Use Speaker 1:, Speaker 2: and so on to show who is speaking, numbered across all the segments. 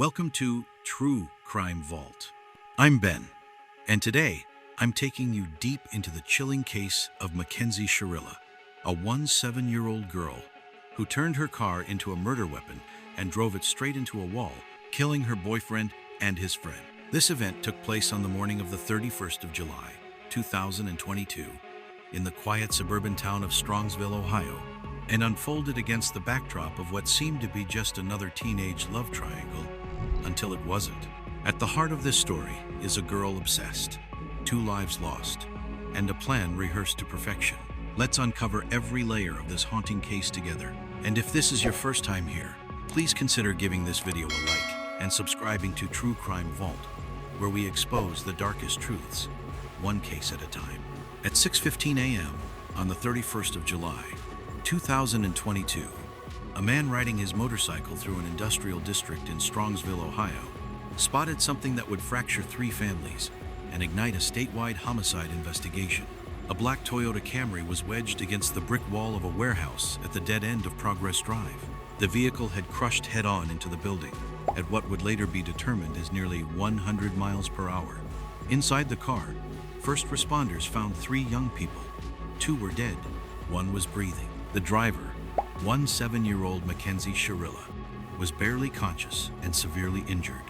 Speaker 1: Welcome to True Crime Vault. I'm Ben, and today I'm taking you deep into the chilling case of Mackenzie Shirilla, a 17-year-old girl who turned her car into a murder weapon and drove it straight into a wall, killing her boyfriend and his friend. This event took place on the morning of the 31st of July, 2022, in the quiet suburban town of Strongsville, Ohio, and unfolded against the backdrop of what seemed to be just another teenage love triangle, until it wasn't. At the heart of this story is a girl obsessed, 2 lives lost, and a plan rehearsed to perfection. Let's uncover every layer of this haunting case together. And if this is your first time here, please consider giving this video a like and subscribing to True Crime Vault, where we expose the darkest truths, one case at a time. At 6:15 a.m. on the 31st of July, 2022, a man riding his motorcycle through an industrial district in Strongsville, Ohio, spotted something that would fracture 3 families and ignite a statewide homicide investigation. A black Toyota Camry was wedged against the brick wall of a warehouse at the dead end of Progress Drive. The vehicle had crushed head-on into the building at what would later be determined as nearly 100 miles per hour. Inside the car, first responders found 3 young people. 2 were dead, 1 was breathing. The driver, 17-year-old Mackenzie Shirilla, was barely conscious and severely injured.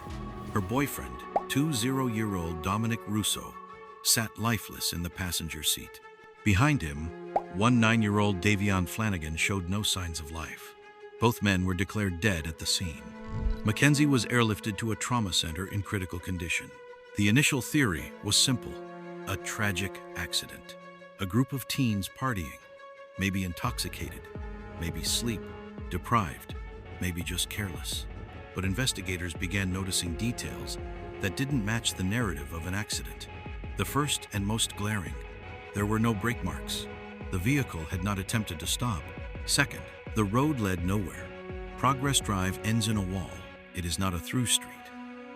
Speaker 1: Her boyfriend, 20-year-old Dominic Russo, sat lifeless in the passenger seat. Behind him, 9-year-old Davion Flanagan showed no signs of life. Both men were declared dead at the scene. Mackenzie was airlifted to a trauma center in critical condition. The initial theory was simple: a tragic accident. A group of teens partying, maybe intoxicated, maybe sleep deprived, maybe just careless. But investigators began noticing details that didn't match the narrative of an accident. The first and most glaring: there were no brake marks. The vehicle had not attempted to stop. Second, the road led nowhere. Progress Drive ends in a wall. It is not a through street.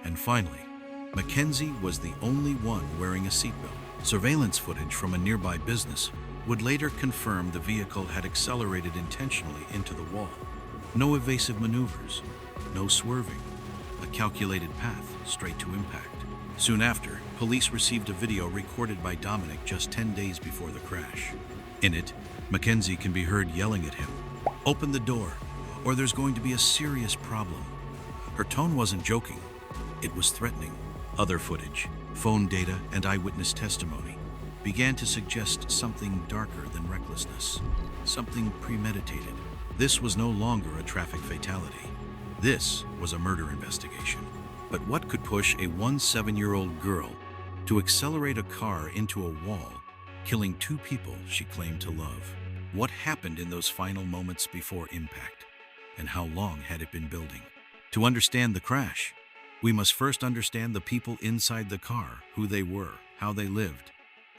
Speaker 1: And finally, Mackenzie was the only one wearing a seatbelt. Surveillance footage from a nearby business would later confirm the vehicle had accelerated intentionally into the wall. No evasive maneuvers, no swerving, a calculated path straight to impact. Soon after, police received a video recorded by Dominic just 10 days before the crash. In it, Mackenzie can be heard yelling at him, "Open the door, or there's going to be a serious problem." Her tone wasn't joking, it was threatening. Other footage, phone data, and eyewitness testimony began to suggest something darker than recklessness, something premeditated. This was no longer a traffic fatality. This was a murder investigation. But what could push a 17-year-old girl to accelerate a car into a wall, killing 2 people she claimed to love? What happened in those final moments before impact? And how long had it been building? To understand the crash, we must first understand the people inside the car, who they were, how they lived,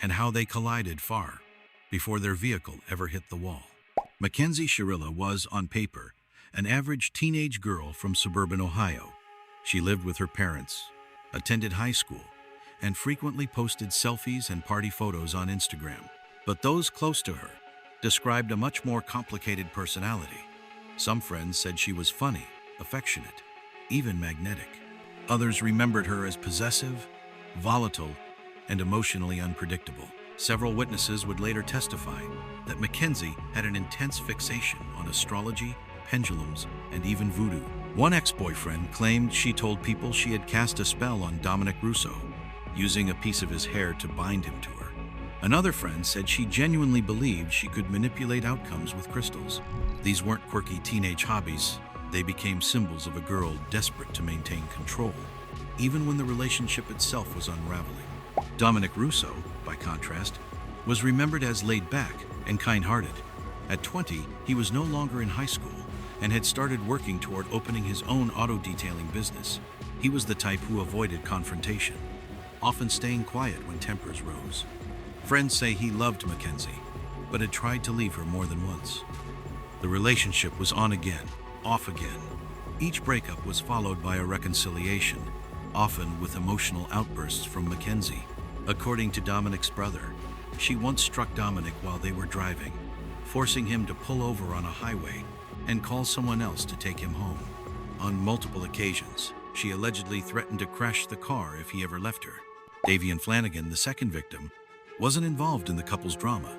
Speaker 1: and how they collided far before their vehicle ever hit the wall. Mackenzie Shirilla was, on paper, an average teenage girl from suburban Ohio. She lived with her parents, attended high school, and frequently posted selfies and party photos on Instagram. But those close to her described a much more complicated personality. Some friends said she was funny, affectionate, even magnetic. Others remembered her as possessive, volatile, and emotionally unpredictable. Several witnesses would later testify that Mackenzie had an intense fixation on astrology, pendulums, and even voodoo. One ex-boyfriend claimed she told people she had cast a spell on Dominic Russo, using a piece of his hair to bind him to her. Another friend said she genuinely believed she could manipulate outcomes with crystals. These weren't quirky teenage hobbies. They became symbols of a girl desperate to maintain control, even when the relationship itself was unraveling. Dominic Russo, by contrast, was remembered as laid-back and kind-hearted. At 20, he was no longer in high school and had started working toward opening his own auto-detailing business. He was the type who avoided confrontation, often staying quiet when tempers rose. Friends say he loved Mackenzie, but had tried to leave her more than once. The relationship was on again, off again. Each breakup was followed by a reconciliation, often with emotional outbursts from Mackenzie. According to Dominic's brother, she once struck Dominic while they were driving, forcing him to pull over on a highway and call someone else to take him home. On multiple occasions, She allegedly threatened to crash the car if he ever left her. Davion Flanagan, the second victim, wasn't involved in the couple's drama.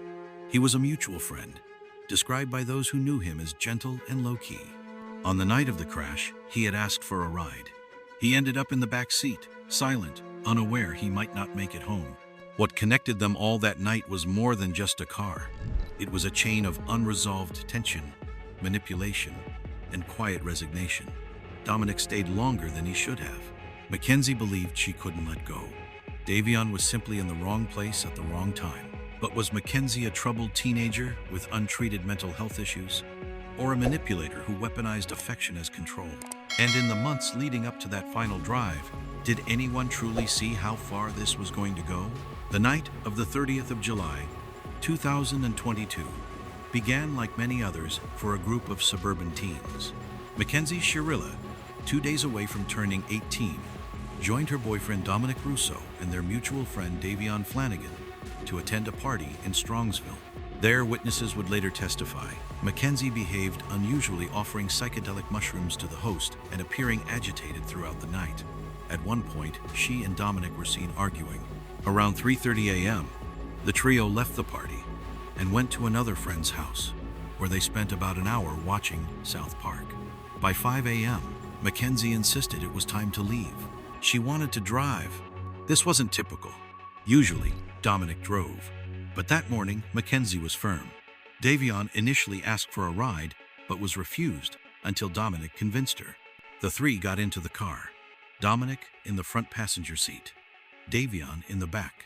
Speaker 1: He was a mutual friend, described by those who knew him as gentle and low-key. On the night of the crash, he had asked for a ride. He ended up in the back seat, silent, unaware he might not make it home. What connected them all that night was more than just a car. It was a chain of unresolved tension, manipulation, and quiet resignation. Dominic stayed longer than he should have. Mackenzie believed she couldn't let go. Davion was simply in the wrong place at the wrong time. But was Mackenzie a troubled teenager with untreated mental health issues? Or a manipulator who weaponized affection as control? And in the months leading up to that final drive, did anyone truly see how far this was going to go? The night of the 30th of July, 2022, began like many others for a group of suburban teens. Mackenzie Shirilla, 2 days away from turning 18, joined her boyfriend Dominic Russo and their mutual friend Davion Flanagan to attend a party in Strongsville. There, witnesses would later testify, Mackenzie behaved unusually, offering psychedelic mushrooms to the host and appearing agitated throughout the night. At one point, she and Dominic were seen arguing. Around 3:30 a.m., the trio left the party and went to another friend's house, where they spent about an hour watching South Park. By 5 a.m., Mackenzie insisted it was time to leave. She wanted to drive. This wasn't typical. Usually, Dominic drove. But that morning, Mackenzie was firm. Davion initially asked for a ride, but was refused until Dominic convinced her. The three got into the car. Dominic in the front passenger seat, Davion in the back,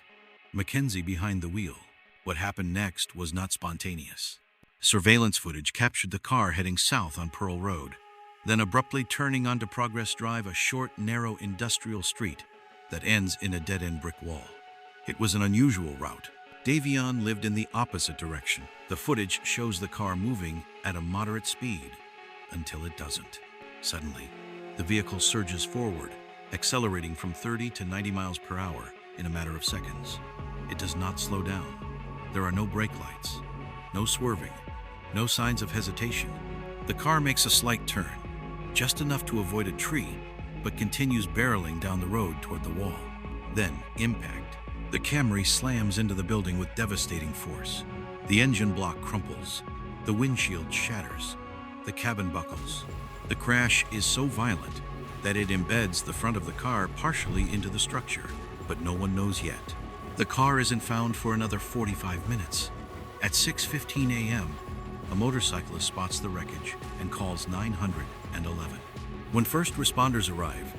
Speaker 1: Mackenzie behind the wheel. What happened next was not spontaneous. Surveillance footage captured the car heading south on Pearl Road, then abruptly turning onto Progress Drive, a short, narrow industrial street that ends in a dead-end brick wall. It was an unusual route. Davion lived in the opposite direction. The footage shows the car moving at a moderate speed until it doesn't. Suddenly, the vehicle surges forward, accelerating from 30 to 90 miles per hour in a matter of seconds. It does not slow down. There are no brake lights, no swerving, no signs of hesitation. The car makes a slight turn, just enough to avoid a tree, but continues barreling down the road toward the wall. Then, impact. The Camry slams into the building with devastating force. The engine block crumples. The windshield shatters. The cabin buckles. The crash is so violent that it embeds the front of the car partially into the structure, but no one knows yet. The car isn't found for another 45 minutes. At 6:15 a.m., a motorcyclist spots the wreckage and calls 911. When first responders arrive,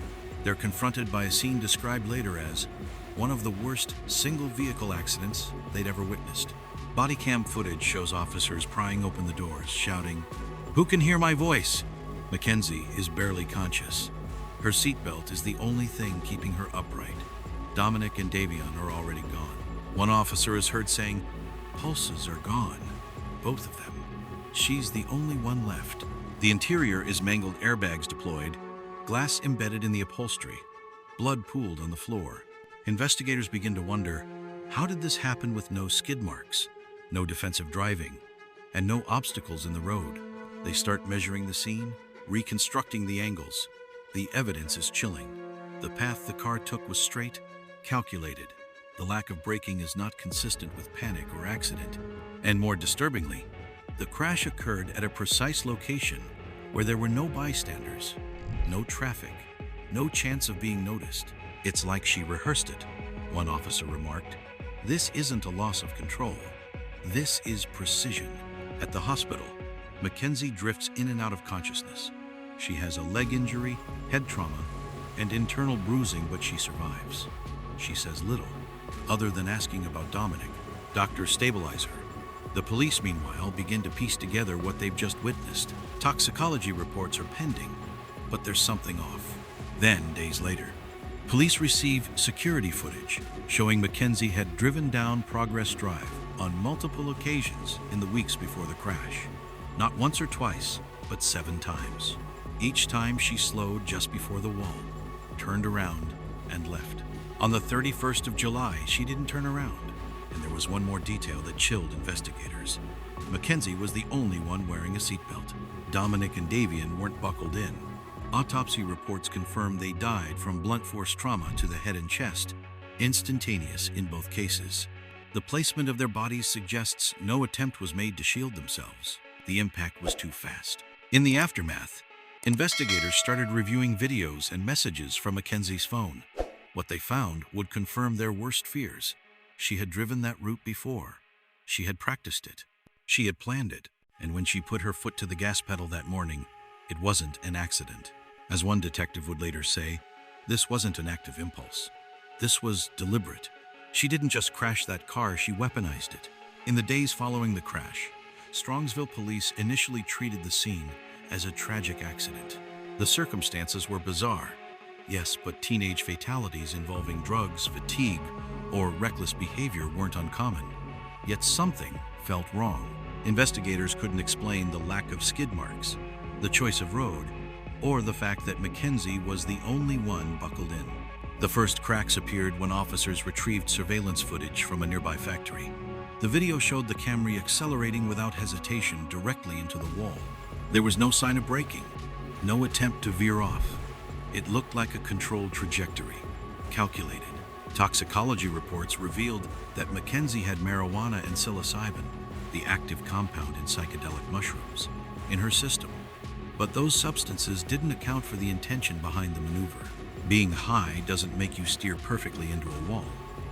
Speaker 1: they're confronted by a scene described later as one of the worst single-vehicle accidents they'd ever witnessed. Body cam footage shows officers prying open the doors, shouting, "Who can hear my voice?" Mackenzie is barely conscious. Her seatbelt is the only thing keeping her upright. Dominic and Davion are already gone. One officer is heard saying, "Pulses are gone." Both of them. She's the only one left. The interior is mangled, airbags deployed, glass embedded in the upholstery, blood pooled on the floor. Investigators begin to wonder, how did this happen with no skid marks, no defensive driving, and no obstacles in the road? They start measuring the scene, reconstructing the angles. The evidence is chilling. The path the car took was straight, calculated. The lack of braking is not consistent with panic or accident. And more disturbingly, the crash occurred at a precise location where there were no bystanders, no traffic, no chance of being noticed. "It's like she rehearsed it," one officer remarked. "This isn't a loss of control. This is precision." At the hospital, Mackenzie drifts in and out of consciousness. She has a leg injury, head trauma, and internal bruising, but she survives. She says little, other than asking about Dominic. Doctors stabilize her. The police, meanwhile, begin to piece together what they've just witnessed. Toxicology reports are pending, but there's something off. Then, days later, police receive security footage showing Mackenzie had driven down Progress Drive on multiple occasions in the weeks before the crash. Not once or twice, but 7 times. Each time she slowed just before the wall, turned around, and left. On the 31st of July, she didn't turn around. And there was one more detail that chilled investigators. Mackenzie was the only one wearing a seatbelt. Dominic and Davion weren't buckled in. Autopsy reports confirm they died from blunt force trauma to the head and chest, instantaneous in both cases. The placement of their bodies suggests no attempt was made to shield themselves. The impact was too fast. In the aftermath, investigators started reviewing videos and messages from Mackenzie's phone. What they found would confirm their worst fears. She had driven that route before. She had practiced it. She had planned it. And when she put her foot to the gas pedal that morning, it wasn't an accident. As one detective would later say, this wasn't an act of impulse. This was deliberate. She didn't just crash that car, she weaponized it. In the days following the crash, Strongsville police initially treated the scene as a tragic accident. The circumstances were bizarre, yes, but teenage fatalities involving drugs, fatigue, or reckless behavior weren't uncommon. Yet something felt wrong. Investigators couldn't explain the lack of skid marks, the choice of road, or the fact that Mackenzie was the only one buckled in. The first cracks appeared when officers retrieved surveillance footage from a nearby factory. The video showed the Camry accelerating without hesitation directly into the wall. There was no sign of braking, no attempt to veer off. It looked like a controlled trajectory, calculated. Toxicology reports revealed that Mackenzie had marijuana and psilocybin, the active compound in psychedelic mushrooms, in her system. But those substances didn't account for the intention behind the maneuver. Being high doesn't make you steer perfectly into a wall,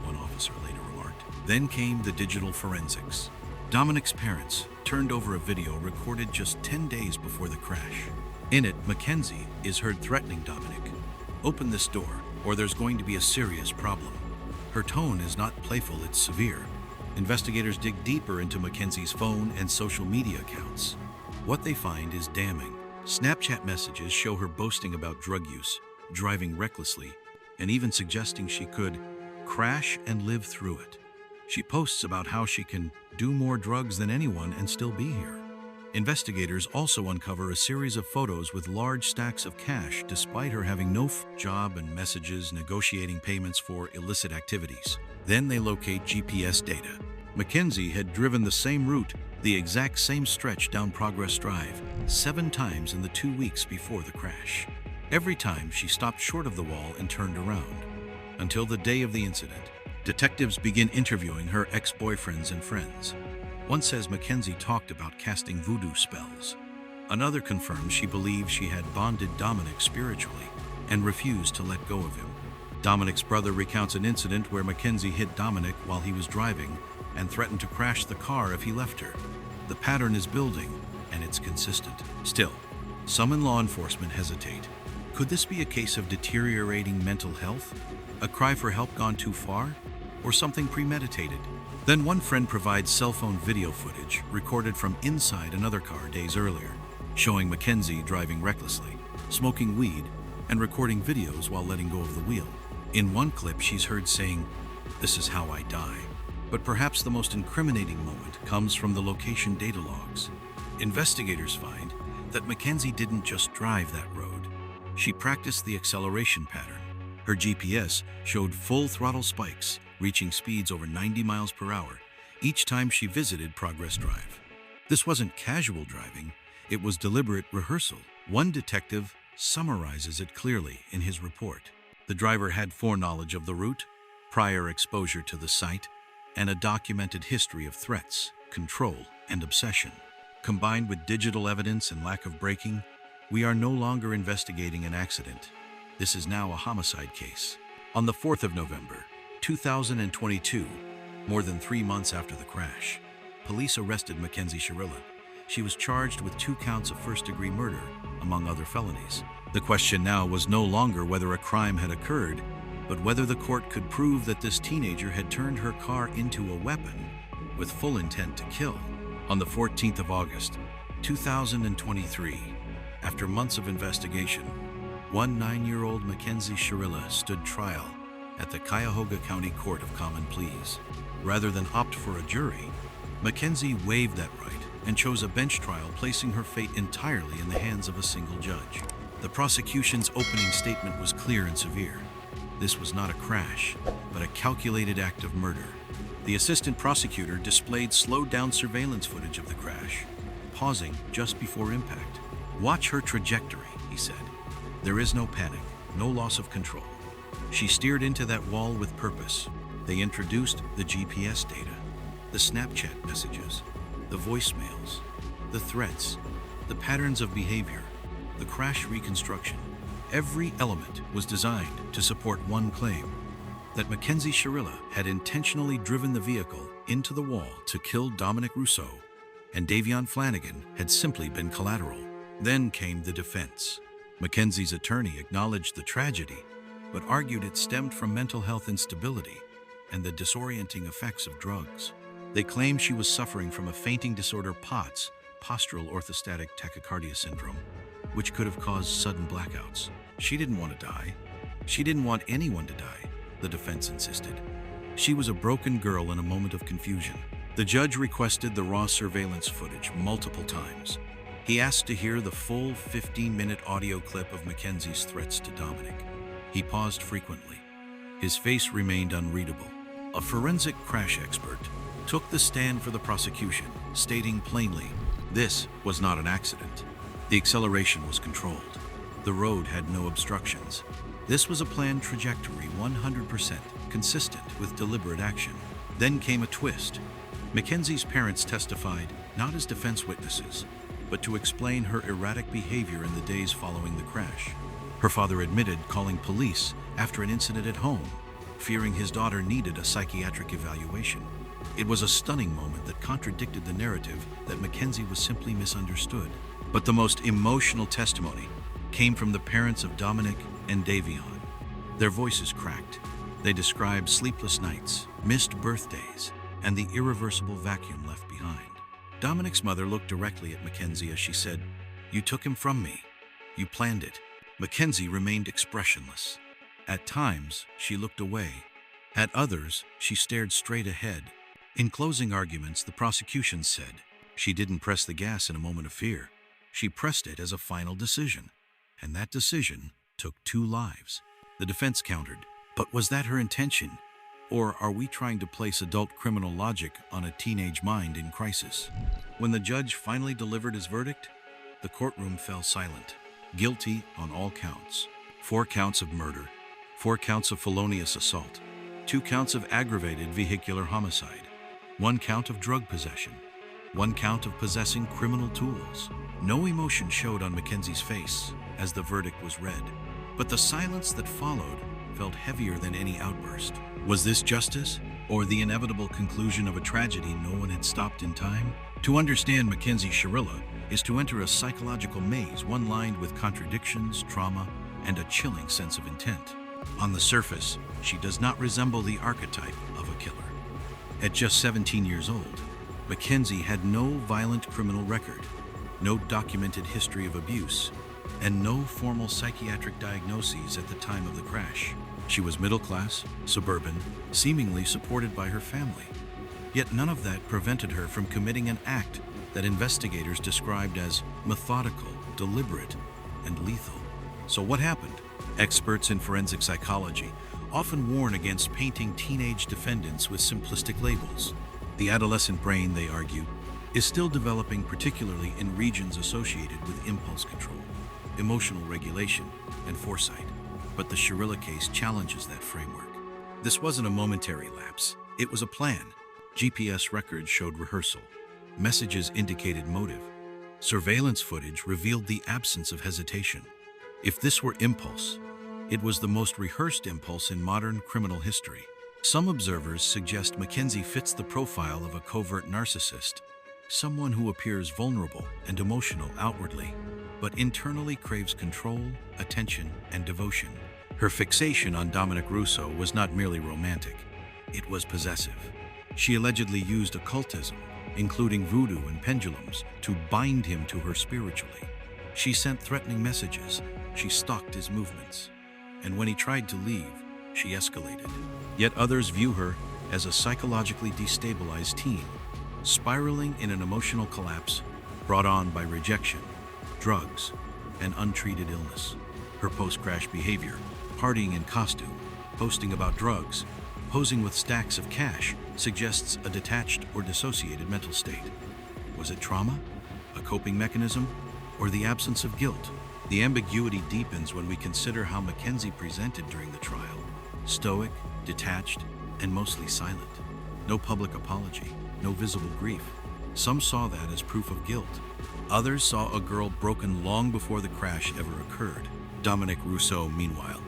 Speaker 1: one officer later remarked. Then came the digital forensics. Dominic's parents turned over a video recorded just 10 days before the crash. In it, Mackenzie is heard threatening Dominic, "Open this door, or there's going to be a serious problem." Her tone is not playful, it's severe. Investigators dig deeper into Mackenzie's phone and social media accounts. What they find is damning. Snapchat messages show her boasting about drug use, driving recklessly, and even suggesting she could crash and live through it. She posts about how she can do more drugs than anyone and still be here. Investigators also uncover a series of photos with large stacks of cash despite her having no job and messages negotiating payments for illicit activities. Then they locate GPS data. Mackenzie had driven the same route, the exact same stretch down Progress Drive, 7 times in the 2 weeks before the crash. Every time she stopped short of the wall and turned around. Until the day of the incident, detectives begin interviewing her ex-boyfriends and friends. One says Mackenzie talked about casting voodoo spells. Another confirms she believes she had bonded Dominic spiritually and refused to let go of him. Dominic's brother recounts an incident where Mackenzie hit Dominic while he was driving and threatened to crash the car if he left her. The pattern is building, and it's consistent. Still, some in law enforcement hesitate. Could this be a case of deteriorating mental health? A cry for help gone too far? Or something premeditated? Then one friend provides cell phone video footage recorded from inside another car days earlier, showing Mackenzie driving recklessly, smoking weed, and recording videos while letting go of the wheel. In one clip, she's heard saying, "This is how I die." But perhaps the most incriminating moment comes from the location data logs. Investigators find that Mackenzie didn't just drive that road. She practiced the acceleration pattern. Her GPS showed full throttle spikes, reaching speeds over 90 miles per hour each time she visited Progress Drive. This wasn't casual driving, it was deliberate rehearsal. One detective summarizes it clearly in his report. The driver had foreknowledge of the route, prior exposure to the site, and a documented history of threats, control, and obsession. Combined with digital evidence and lack of braking, we are no longer investigating an accident. This is now a homicide case. On the 4th of November, 2022, more than 3 months after the crash, police arrested Mackenzie Shirilla. She was charged with 2 counts of first-degree murder, among other felonies. The question now was no longer whether a crime had occurred, but whether the court could prove that this teenager had turned her car into a weapon with full intent to kill. On the 14th of August, 2023, after months of investigation, 9-year-old Mackenzie Shirilla stood trial at the Cuyahoga County Court of Common Pleas. Rather than opt for a jury, Mackenzie waived that right and chose a bench trial, placing her fate entirely in the hands of a single judge. The prosecution's opening statement was clear and severe. This was not a crash, but a calculated act of murder. The assistant prosecutor displayed slowed-down surveillance footage of the crash, pausing just before impact. "Watch her trajectory," he said. There is no panic, no loss of control. She steered into that wall with purpose. They introduced the GPS data, the Snapchat messages, the voicemails, the threats, the patterns of behavior, the crash reconstruction. Every element was designed to support one claim, that Mackenzie Shirilla had intentionally driven the vehicle into the wall to kill Dominic Rousseau, and Davion Flanagan had simply been collateral. Then came the defense. Mackenzie's attorney acknowledged the tragedy, but argued it stemmed from mental health instability and the disorienting effects of drugs. They claimed she was suffering from a fainting disorder POTS, postural orthostatic tachycardia syndrome, which could have caused sudden blackouts. She didn't want to die. She didn't want anyone to die, the defense insisted. She was a broken girl in a moment of confusion. The judge requested the raw surveillance footage multiple times. He asked to hear the full 15-minute audio clip of Mackenzie's threats to Dominic. He paused frequently. His face remained unreadable. A forensic crash expert took the stand for the prosecution, stating plainly, this was not an accident. The acceleration was controlled. The road had no obstructions. This was a planned trajectory 100% consistent with deliberate action. Then came a twist. Mackenzie's parents testified not as defense witnesses, but to explain her erratic behavior in the days following the crash. Her father admitted calling police after an incident at home, fearing his daughter needed a psychiatric evaluation. It was a stunning moment that contradicted the narrative that Mackenzie was simply misunderstood. But the most emotional testimony came from the parents of Dominic and Davion. Their voices cracked. They described sleepless nights, missed birthdays, and the irreversible vacuum left behind. Dominic's mother looked directly at Mackenzie as she said, "You took him from me. You planned it." Mackenzie remained expressionless. At times, she looked away. At others, she stared straight ahead. In closing arguments, the prosecution said, she didn't press the gas in a moment of fear. She pressed it as a final decision, and that decision took 2 lives. The defense countered, but was that her intention? Or are we trying to place adult criminal logic on a teenage mind in crisis? When the judge finally delivered his verdict, the courtroom fell silent. Guilty on all counts. 4 counts of murder, 4 counts of felonious assault, 2 counts of aggravated vehicular homicide, 1 count of drug possession, 1 count of possessing criminal tools. No emotion showed on Mackenzie's face as the verdict was read, but the silence that followed felt heavier than any outburst. Was this justice, or the inevitable conclusion of a tragedy no one had stopped in time? To understand Mackenzie Shirilla is to enter a psychological maze, one lined with contradictions, trauma, and a chilling sense of intent. On the surface, she does not resemble the archetype of a killer. At just 17 years old, Mackenzie had no violent criminal record, no documented history of abuse, and no formal psychiatric diagnoses at the time of the crash. She was middle class, suburban, seemingly supported by her family. Yet none of that prevented her from committing an act that investigators described as methodical, deliberate, and lethal. So what happened? Experts in forensic psychology often warn against painting teenage defendants with simplistic labels. The adolescent brain, they argue, is still developing, particularly in regions associated with impulse control, emotional regulation, and foresight. But the Shirilla case challenges that framework. This wasn't a momentary lapse. It was a plan. GPS records showed rehearsal. Messages indicated motive. Surveillance footage revealed the absence of hesitation. If this were impulse, it was the most rehearsed impulse in modern criminal history. Some observers suggest Mackenzie fits the profile of a covert narcissist, someone who appears vulnerable and emotional outwardly, but internally craves control, attention, and devotion. Her fixation on Dominic Rousseau was not merely romantic, it was possessive. She allegedly used occultism, including voodoo and pendulums, to bind him to her spiritually. She sent threatening messages, she stalked his movements, and when he tried to leave, she escalated. Yet others view her as a psychologically destabilized teen, spiraling in an emotional collapse brought on by rejection, drugs, and untreated illness. Her post-crash behavior, partying in costume, posting about drugs, posing with stacks of cash, suggests a detached or dissociated mental state. Was it trauma, a coping mechanism, or the absence of guilt? The ambiguity deepens when we consider how Mackenzie presented during the trial. Stoic, detached, and mostly silent. No public apology, no visible grief. Some saw that as proof of guilt. Others saw a girl broken long before the crash ever occurred. Dominic Rousseau, meanwhile,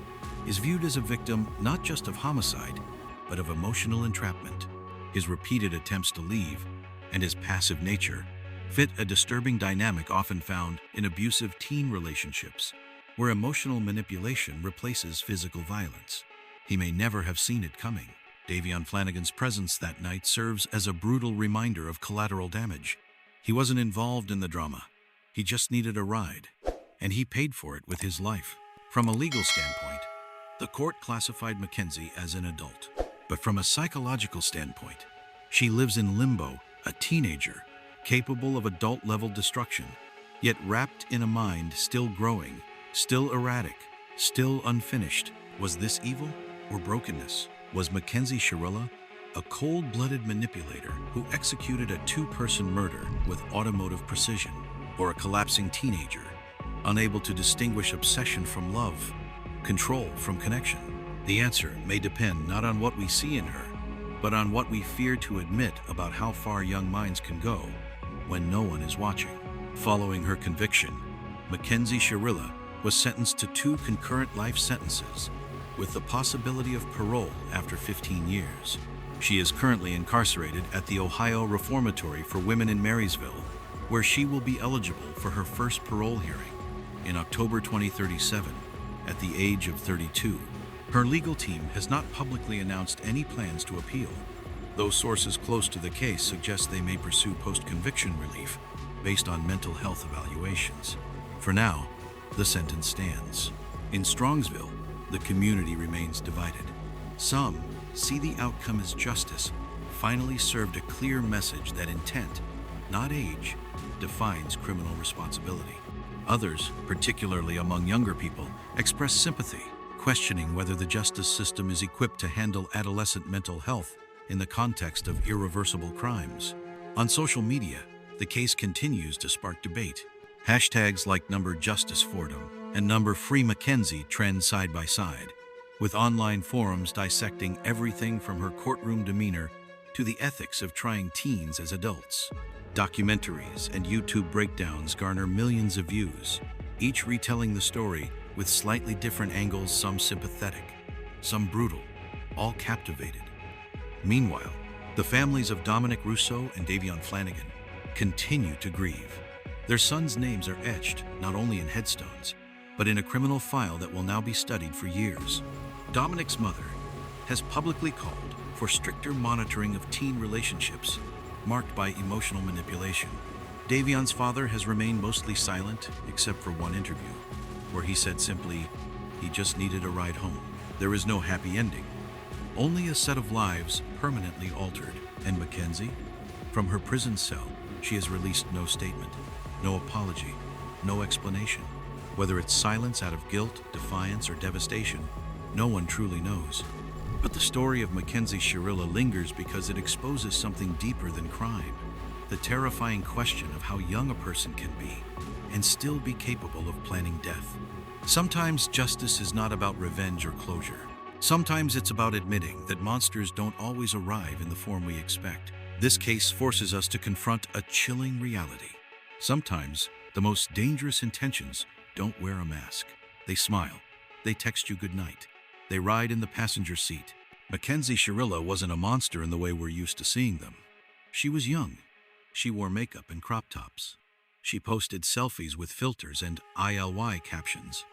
Speaker 1: is viewed as a victim not just of homicide, but of emotional entrapment. His repeated attempts to leave and his passive nature fit a disturbing dynamic often found in abusive teen relationships, where emotional manipulation replaces physical violence. He may never have seen it coming. Davion Flanagan's presence that night serves as a brutal reminder of collateral damage. He wasn't involved in the drama. He just needed a ride, and he paid for it with his life. From a legal standpoint, the court classified Mackenzie as an adult. But from a psychological standpoint, she lives in limbo, a teenager, capable of adult-level destruction, yet wrapped in a mind still growing, still erratic, still unfinished. Was this evil or brokenness? Was Mackenzie Shirilla a cold-blooded manipulator who executed a two-person murder with automotive precision, or a collapsing teenager, unable to distinguish obsession from love, control from connection? The answer may depend not on what we see in her, but on what we fear to admit about how far young minds can go when no one is watching. Following her conviction, Mackenzie Shirilla was sentenced to 2 concurrent life sentences, with the possibility of parole after 15 years. She is currently incarcerated at the Ohio Reformatory for Women in Marysville, where she will be eligible for her first parole hearing in October 2037, at the age of 32. Her legal team has not publicly announced any plans to appeal, though sources close to the case suggest they may pursue post-conviction relief based on mental health evaluations. For now, the sentence stands. In Strongsville, the community remains divided. Some see the outcome as justice finally served a clear message that intent, not age, defines criminal responsibility. Others, particularly among younger people, express sympathy, questioning whether the justice system is equipped to handle adolescent mental health in the context of irreversible crimes. On social media, the case continues to spark debate. Hashtags like #JusticeFordham and #FreeMackenzie trend side by side, with online forums dissecting everything from her courtroom demeanor to the ethics of trying teens as adults. Documentaries and YouTube breakdowns garner millions of views, each retelling the story with slightly different angles, some sympathetic, some brutal, all captivated. Meanwhile, the families of Dominic Rousseau and Davion Flanagan continue to grieve. Their sons' names are etched not only in headstones, but in a criminal file that will now be studied for years. Dominic's mother has publicly called for stricter monitoring of teen relationships marked by emotional manipulation. Davion's father has remained mostly silent, except for one interview, where he said simply, he just needed a ride home. There is no happy ending, only a set of lives permanently altered. And Mackenzie? From her prison cell, she has released no statement, no apology, no explanation. Whether it's silence out of guilt, defiance, or devastation, no one truly knows. But the story of Mackenzie Shirilla lingers because it exposes something deeper than crime, the terrifying question of how young a person can be and still be capable of planning death. Sometimes justice is not about revenge or closure. Sometimes it's about admitting that monsters don't always arrive in the form we expect. This case forces us to confront a chilling reality. Sometimes the most dangerous intentions don't wear a mask. They smile. They text you goodnight. They ride in the passenger seat. Mackenzie Shirilla wasn't a monster in the way we're used to seeing them. She was young. She wore makeup and crop tops. She posted selfies with filters and ILY captions.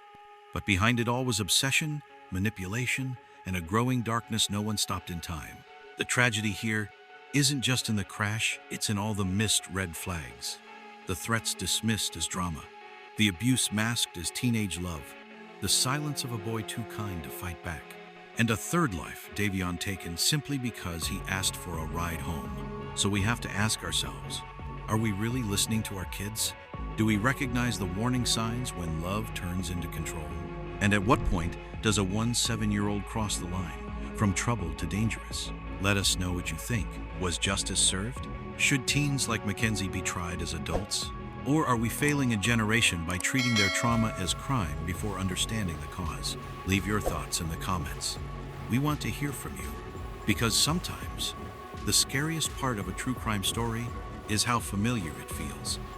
Speaker 1: But behind it all was obsession, manipulation, and a growing darkness no one stopped in time. The tragedy here isn't just in the crash, it's in all the missed red flags. The threats dismissed as drama. The abuse masked as teenage love. The silence of a boy too kind to fight back. And a third life Davion taken simply because he asked for a ride home. So we have to ask ourselves, are we really listening to our kids? Do we recognize the warning signs when love turns into control? And at what point does a 7-year-old cross the line from trouble to dangerous? Let us know what you think. Was justice served? Should teens like Mackenzie be tried as adults? Or are we failing a generation by treating their trauma as crime before understanding the cause? Leave your thoughts in the comments. We want to hear from you, because sometimes the scariest part of a true crime story is how familiar it feels.